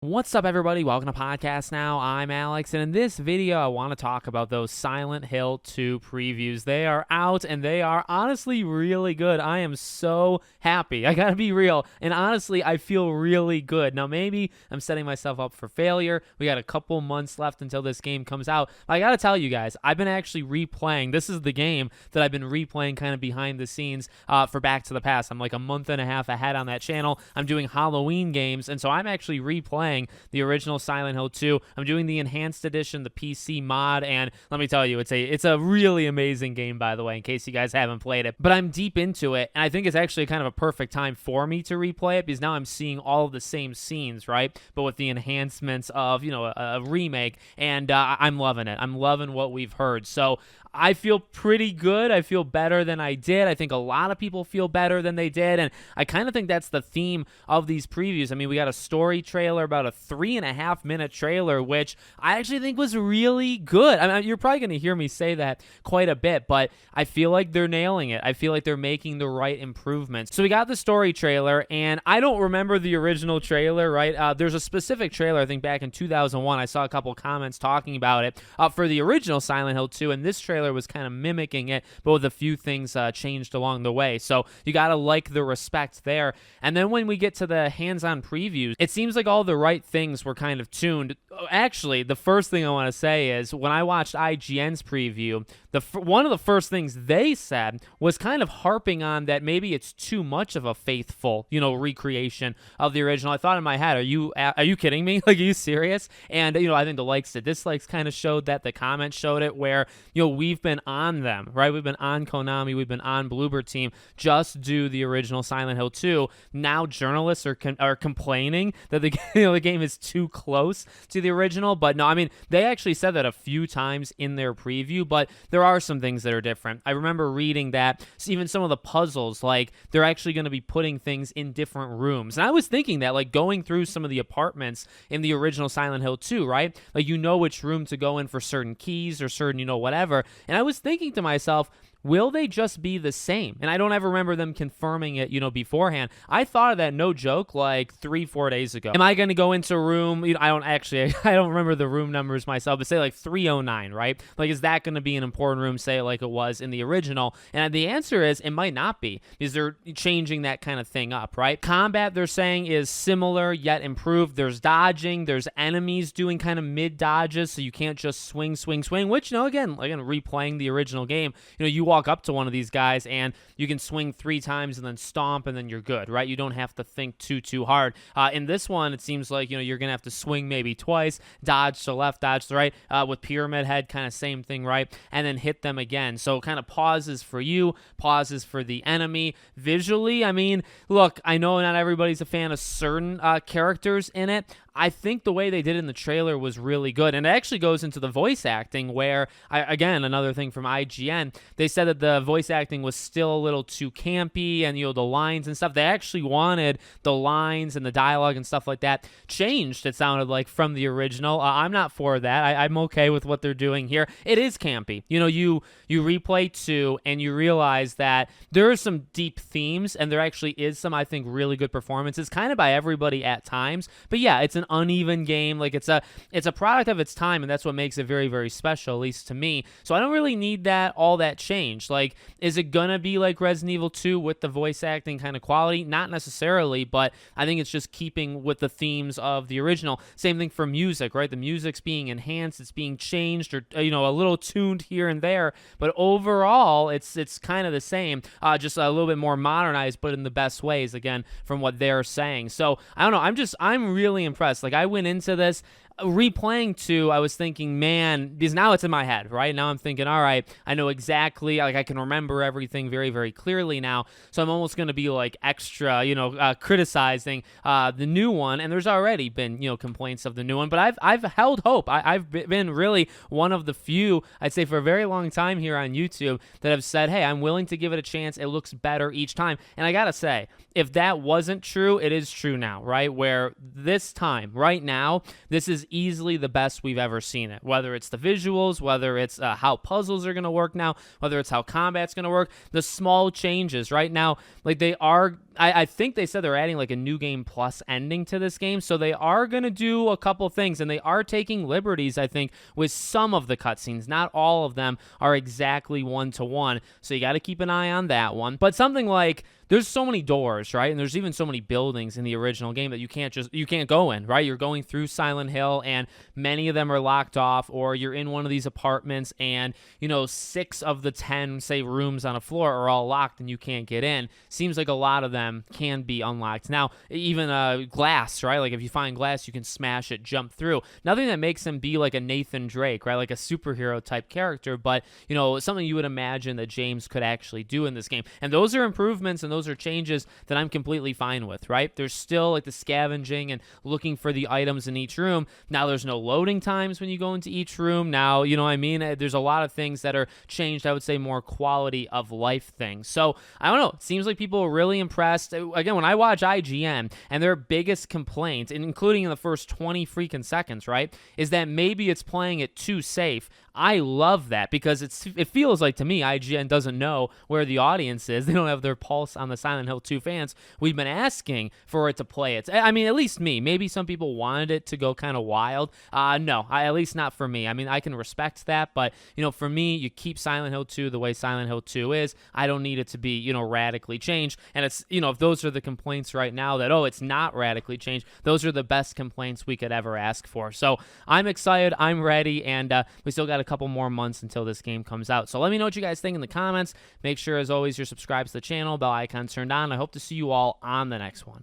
What's up, everybody? Welcome to Podcast Now. I'm Alex, and in this video, I want to talk about those Silent Hill 2 previews. They are out, and they are honestly really good. I am so happy. I gotta be real, and honestly, I feel really good. Now, maybe I'm setting myself up for failure. We got a couple months left until this game comes out. But I gotta tell you guys, I've been actually replaying. This is the game that I've been replaying kind of behind the scenes for Back to the Past. I'm like a month and a half ahead on that channel. I'm doing Halloween games, and so I'm actually replaying the original Silent Hill 2. I'm doing the enhanced edition, the PC mod, and let me tell you, it's a really amazing game, by the way, in case you guys haven't played it. But I'm deep into it, and I think it's actually kind of a perfect time for me to replay it because now I'm seeing all of the same scenes, right? But with the enhancements of, a remake, and I'm loving it. I'm loving what we've heard. So I feel pretty good. I feel better than I did. I think a lot of people feel better than they did, and I kind of think that's the theme of these previews. I mean, we got a story trailer, about a 3.5-minute trailer, which I actually think was really good. I mean, you're probably going to hear me say that quite a bit, but I feel like they're nailing it. I feel like they're making the right improvements. So we got the story trailer, and I don't remember the original trailer, right? There's a specific trailer, I think back in 2001. I saw a couple comments talking about it for the original Silent Hill 2, and this trailer was kind of mimicking it, but with a few things changed along the way. So you gotta like the respect there. And then when we get to the hands-on previews, it seems like all the right things were kind of tuned. Actually, the first thing I want to say is when I watched IGN's preview, one of the first things they said was kind of harping on that maybe it's too much of a faithful, recreation of the original. I thought in my head, are you kidding me? Like, are you serious? And I think the likes to dislikes kind of showed that. The comments showed it, where we've been on them, right? We've been on Konami, we've been on Bloober Team, just do the original Silent Hill 2. Now journalists are complaining that the game is too close to the original, but no, I mean, they actually said that a few times in their preview, but there are some things that are different. I remember reading that even some of the puzzles, like, they're actually going to be putting things in different rooms, and I was thinking that, like, going through some of the apartments in the original Silent Hill 2, right? Like, which room to go in for certain keys or certain, whatever. And I was thinking to myself, will they just be the same? And I don't ever remember them confirming it, beforehand. I thought of that, no joke, like 3-4 days ago. Am I going to go into room, I don't remember the room numbers myself, but say like 309, right? Like, is that going to be an important room, say like it was in the original? And the answer is it might not be, because they're changing that kind of thing up, right? Combat, they're saying, is similar yet improved. There's dodging, there's enemies doing kind of mid dodges, so you can't just swing, which, again, replaying the original game, you walk up to one of these guys and you can swing 3 times and then stomp and then you're good, right? You don't have to think too hard. In this one, it seems like, you're going to have to swing maybe twice, dodge to left, dodge to right. With Pyramid Head, kind of same thing, right? And then hit them again. So kind of pauses for you, pauses for the enemy. Visually, I mean, look, I know not everybody's a fan of certain characters in it. I think the way they did it in the trailer was really good. And it actually goes into the voice acting, where, again, another thing from IGN, they said that the voice acting was still a little too campy, and, the lines and stuff. They actually wanted the lines and the dialogue and stuff like that changed, it sounded like, from the original. I'm not for that. I'm okay with what they're doing here. It is campy. You replay 2 and you realize that there are some deep themes, and there actually is some, I think, really good performances, kind of by everybody at times. But yeah, it's an uneven game. Like, it's a product of its time, and that's what makes it very, very special, at least to me. So I don't really need all that change. Like, is it gonna be like Resident Evil 2 with the voice acting kind of quality? Not necessarily, but I think it's just keeping with the themes of the original. Same thing for music, right? The music's being enhanced, it's being changed, or a little tuned here and there, but overall it's kind of the same, just a little bit more modernized, but in the best ways, again, from what they're saying. So I don't know, I'm really impressed. Like, I went into this replaying 2, I was thinking, man, because now it's in my head, right? Now I'm thinking, all right, I know exactly, like, I can remember everything very, very clearly now, so I'm almost going to be, like, extra, criticizing the new one, and there's already been, complaints of the new one, but I've held hope. I've been really one of the few, I'd say, for a very long time here on YouTube that have said, hey, I'm willing to give it a chance. It looks better each time, and I gotta say, if that wasn't true, it is true now, right? Where this time, right now, this is easily the best we've ever seen it. Whether it's the visuals, whether it's how puzzles are going to work now, whether it's how combat's going to work, the small changes right now, like they are, I think they said they're adding like a new game plus ending to this game. So they are going to do a couple things, and they are taking liberties, I think, with some of the cutscenes. Not all of them are exactly one-to-one. So you got to keep an eye on that one. But something like, there's so many doors, right? And there's even so many buildings in the original game that you can't go in, right? You're going through Silent Hill and many of them are locked off, or you're in one of these apartments and, 6 of the 10, say, rooms on a floor are all locked and you can't get in. Seems like a lot of them can be unlocked. Now, even glass, right? Like if you find glass, you can smash it, jump through. Nothing that makes him be like a Nathan Drake, right? Like a superhero type character, but, something you would imagine that James could actually do in this game. And those are improvements, and those are changes that I'm completely fine with, right? There's still like the scavenging and looking for the items in each room. Now there's no loading times when you go into each room. Now, you know what I mean? There's a lot of things that are changed. I would say more quality of life things. So I don't know. It seems like people are really impressed. Again, when I watch IGN and their biggest complaint, including in the first 20 freaking seconds, right, is that maybe it's playing it too safe. I love that because it feels like to me IGN doesn't know where the audience is. They don't have their pulse on the Silent Hill 2 fans. We've been asking for it to play it. I mean, at least me. Maybe some people wanted it to go kind of wild. No, at least not for me. I mean, I can respect that, but for me, you keep Silent Hill 2 the way Silent Hill 2 is. I don't need it to be radically changed. And it's if those are the complaints right now that it's not radically changed, those are the best complaints we could ever ask for. So I'm excited. I'm ready, and we still got a couple more months until this game comes out. So let me know what you guys think in the comments. Make sure, as always, you're subscribed to the channel, bell icon turned on. I hope to see you all on the next one.